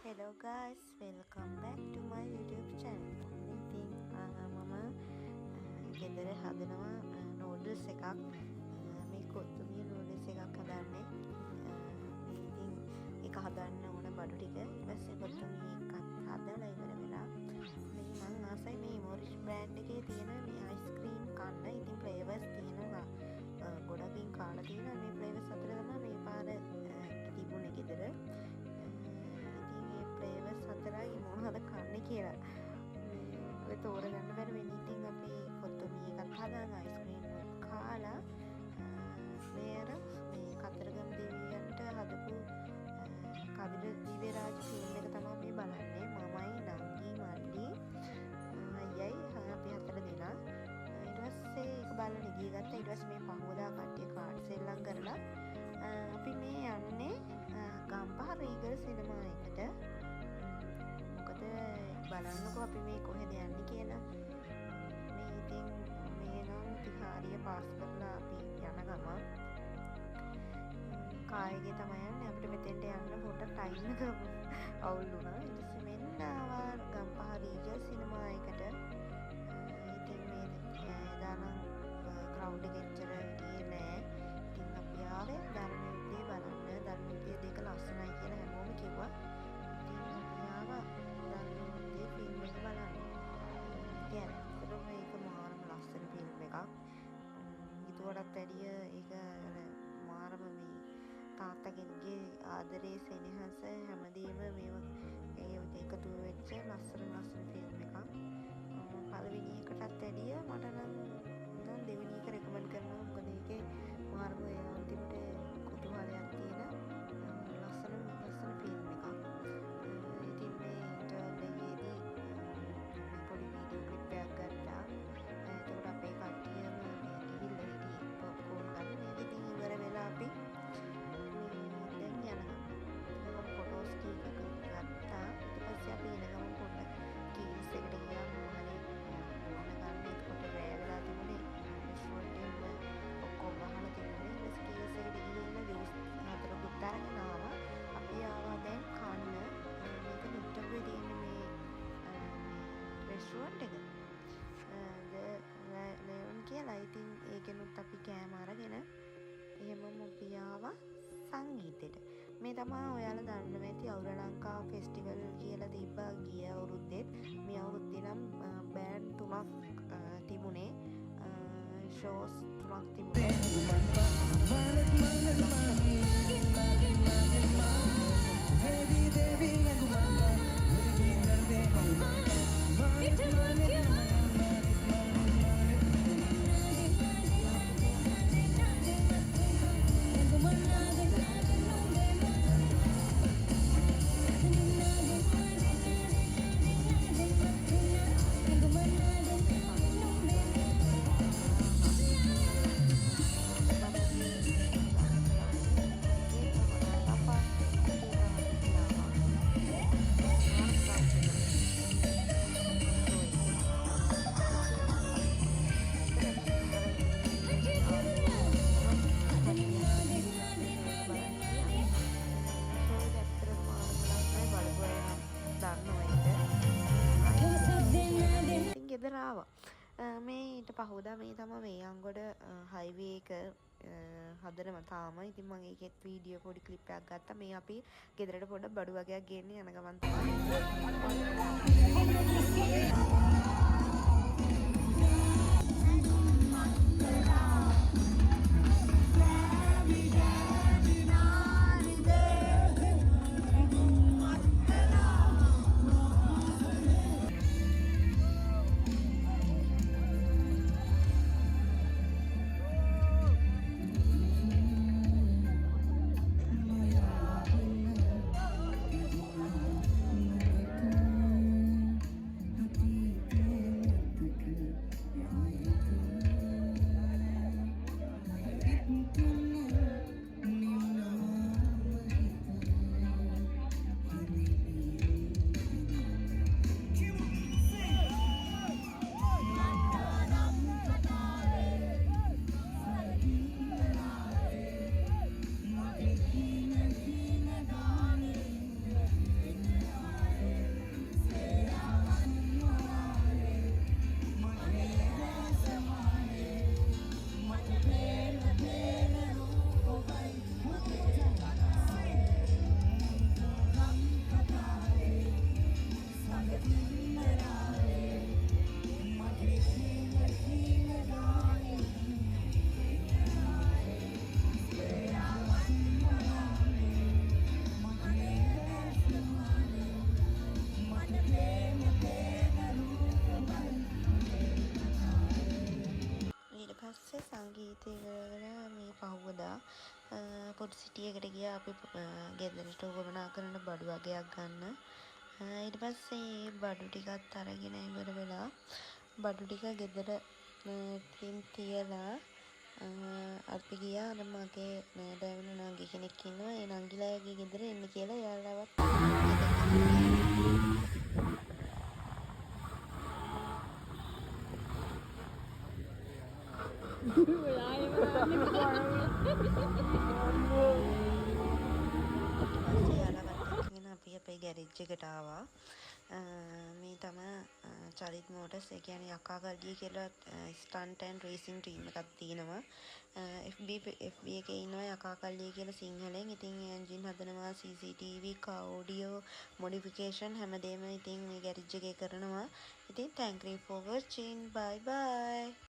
Hello guys, welcome back to my YouTube channel. ඉතින් මම ගෙදර හදනවා නූඩල්ස් එකක්. මේ කොත්තුමිය නූඩල්ස් එකක් හදන්නේ. ඉතින් ඒක හදන්න ඕන බඩු ටික. ඊට පස්සේ කොත්තුමිය එකක් හදලා ඉවර වෙලා මේ මම ආසයි මේ මොරිස් බ්‍රෑන්ඩ් එකේ තියෙන මේ අයිස්ක්‍රීම් කන්න. ඉතින් ෆ්ලේවර්ස් තියෙනවා. ගොඩකින් කාලා තියෙනවා. මේ ෆ්ලේවර්ස් අතර තමයි මේ පාර තිබුණේ ගෙදර. ෆ්ලේවර්ස් හතරයි මොනවද කන්නේ කියලා ඔය තෝරගන්න බැරි වෙන්නේ. ඉතින් අපි කොත්තුමිය එකක් හදාන අයිස්ක්‍රීම් කාලා මේ කතරගම දෙවියන්ට හදපු කවිද දිව්‍යරාජ් ෆිල්ම් එක තමයි අපි බලන්නේ. මමයි නංගි මල්ලි අයියයි අපි හතර දෙනා. ඊට පස්සේ ඒක බලන්න ගිය ගත්තා. ඊට පස්සේ මේ පහවදා කට්ටිය කාඩ් සෙල්ලම් කරලා අපි මේ යන්නේ ගම්පහ රීගල් සිනමා එකට. බලන්නකො අපි මේ කොහෙද යන්නේ කියලා. මේ ඉතින් මේ නම් තිහාරිය පාස් කරලා අපි යන ගමන් කායගේ තමයි යන්නේ. අපිට මෙතෙන්ට යන්න පොඩ්ඩක් ටයිම් එක අවුල් වුණා. ඊට පස්සේ මෙන්න ආවා ගම්පහ රීජල් සිනමා එකට. ඉතින් මේ දානම් ක්‍රවුඩ් එක එච්චර ගියේ නෑ. ඉතින් අපි ආවේ ධර්මයුද්ධය බලන්න. ධර්මයුද්ධය දෙක ලස්සනයි කියලා හැමෝම කිව්වා. ඉතින් අපි ආවා ෆිල්ම් එක බලන්න. ඉතින් ඇත්තටම මේක මාරම ලස්සන ෆිල්ම් එකක්. ඊටවඩාත් වැඩිය ඒක මාරම මේ තාත්තගෙන්ගේ ආදරේ සෙනෙහස හැමදේම මේව එකතු වෙච්ච ලස්සන ෆිල්ම් එකක්. පළවෙනි එකටත් වැඩිය මට නම් දෙවෙනි එක රෙකමන්ඩ් කරනවා. මොකද ඒකේ මාරම අන්තිමට කුතුහලයක් තියෙන ලස්සන ෆිල්ම් එකක්. ඉතින් මේ ඉන්ටර්නෙට් පොඩි වීඩියෝ ක්ලිප් එකක් ගත්තා. එතකොට අපේ කට්ටියම ගිහිල්ලා හිටියේ පොප්කෝර්න් ගන්න. මේක ඉතින් ඉවර වෙලා අපි දැන් යනවා. මම ෆොටෝස් කීප එකක් ගත්තා. ඊට පස්සේ අපි එන ගමන් පොඩ්ඩක් කීස් එකට ගියා. මොහොනේ ගන්න එතකොට රෑ වෙලා තිබුණේ. රෙස්ටොරන්ට් එක ඔක්කොම වහලා තිබුණේ. ඊට පස්සේ කීස් එකට ගිහිල්ලා ජූස් හතරකුත් අරගෙන ආවා. අපි ආවා දැන් කන්න. මේක නිට්ටුවේ තියෙන මේ රෙස්ටොරන්ට් එක. ලෙවන් කියලා. ඉතින් ඒකෙනුත් අපි කෑම අරගෙන එහෙමම අපි ආවා සංගීතෙට. මේ තමයි ඔයාලා දන්නව ඇති අවුර ලංකා ෆෙස්ටිවල් කියලා තිබ්බා ගිය අවුරුද්දෙත්. මේ අවුරුද්දේ නම් බෑන්ඩ් 3ක් තිබුණේ. ෂෝස් 3ක් තිබුණේ. ගෙදර ආවා. මේ ඊට පහුවදා මේ තමයි වේයන්ගොඩ හයිවේ එක හදනම තාම. ඉතින් මම ඒකෙත් වීඩියෝ පොඩි ක්ලිප් එකක් ගත්තා. මේ අපි ගෙදරට පොඩ්ඩක් බඩු වගේක් ගේන්න යන ගමන් Happy day. එකට ගියා අපි ගෙදරට වුණා කරන බඩු වගේක් ගන්න. ඊට පස්සේ බඩු ටිකත් අරගෙන ඉවර වෙලා බඩු ටික ගෙදර තියලා අපි ගියා අර මගේ නෑදෑයන් නංගි කෙනෙක් ඉන්නවා. ඒ නංගිලාගේ ගෙදර එන්න කියලා එයාලවත් එයාලවත් අපි අපේ ගෑරේජ් එකට ආවා. මේ තමයි චරිත් මෝටර්ස්. ඒ කියන්නේ යකා ගල්ඩිය කියලා ස්ටන්ට් ඇන්ඩ් රේසින් ටීම් එකක් තියෙනවා. FB එකේ ඉන්නවා යකා කල්ලිය කියලා සිංහලෙන්. ඉතින් එන්ජින් හදනවා, CCTV, ඔඩියෝ මොඩිෆිකේෂන් හැමදේම ඉතින් මේ ගෑරේජ් එකේ කරනවා. ඉතින් thank you for watching. Bye bye.